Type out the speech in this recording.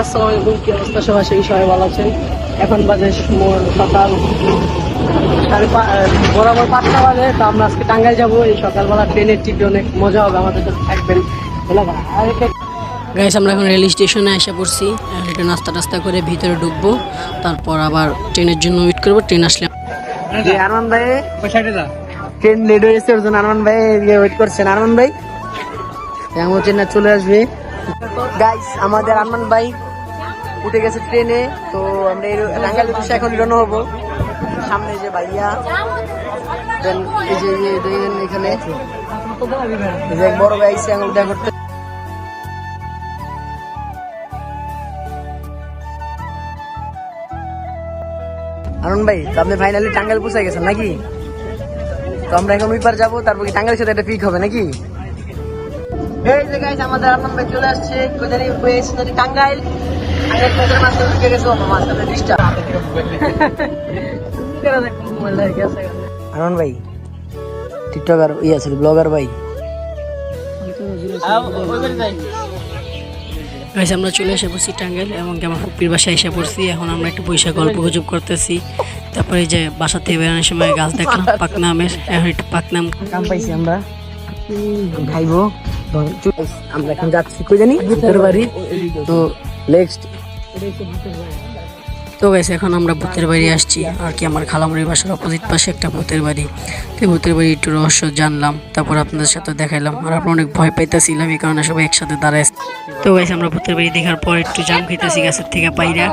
আসসালামু আলাইকুম, কি অবস্থা সবার? সেই সবাই ভালো আছেন? এখন বাজে সকাল বরাবর 5টা বাজে। তো আমরা আজকে টাঙ্গাইল যাবো। এই সকালবেলা ট্রেনের টিকিট অনেক মজা হবে, আমাদের সাথে থাকবেন। গাইস, আমরা এখন রেল স্টেশনে এসে পড়ছি। একটু নাস্তা টাস্তা করে ভিতরে ঢুকবো, তারপর আবার ট্রেনের জন্য ওয়েট করবো। ট্রেন আসলে আরমান ভাই ট্রেন লেট হয়েছে, ওর জন্য আরমান ভাই ওয়েট করছেন। আরমান ভাই এমন ট্রেন চলে আসবে। গাইস, আমাদের আরমান ভাই উঠে গেছে ট্রেনে। তো আমরা টাঙ্গাইল উদ্দেশ্যে এখন রওনা হবো। সামনে যে ভাইয়া, দেন এই যে দেখেন এখানে এই যে এক বড় ভাই আইছে আঙুল দেখা করতে। আরমান ভাই, তো আপনি ফাইনালি টাঙ্গাইল পৌঁছে গেছেন নাকি? তো আমরা এখন ওই পার যাবো, তারপর কি টাঙ্গাইলের সাথে একটা পিক হবে নাকি? এই যে গাইস, আমাদের আরমান ভাই চলে আসছে। কোথায় হয়েছে যদি টাঙ্গাইল মাঝে ঢুকে গেছে মাঝখানে ডিস্টার্ব। আরমান ভাই টিকটকার আছে, ব্লগার ভাই। আমরা চলে এসে পড়ছি টাঙ্গাইল, এবং আমার ফুপির বাসায় এসে পড়ছি। এখন আমরা একটু পয়সা গল্প গুজব করতেছি। তারপরে যে বাসা থেকে বেরোনোর সময় গাছ দেখলাম পাকনা আমের, এখন একটু পাকনা আম কাম পাইছি আমরা খাইবো। আমরা এখন যাচ্ছি কই জানি ভূতের বাড়ি। তো নেক্সট তো গেছে এখন আমরা ভূতের বাড়ি আসছি আর কি। আমার খালামুড়ির বাসার অপোজিট পাশে একটা ভূতের বাড়ি। তো ভূতের বাড়ি একটু রহস্য জানলাম, তারপর আপনাদের সাথে দেখাইলাম। আর আমরা অনেক ভয় পাইতেছিলাম, এই কারণে সবাই একসাথে দাঁড়ায়। তো গেছে আমরা ভূতের বাড়ি দেখার পর একটু জাম খেতেছি গাছের থেকে পাইরা।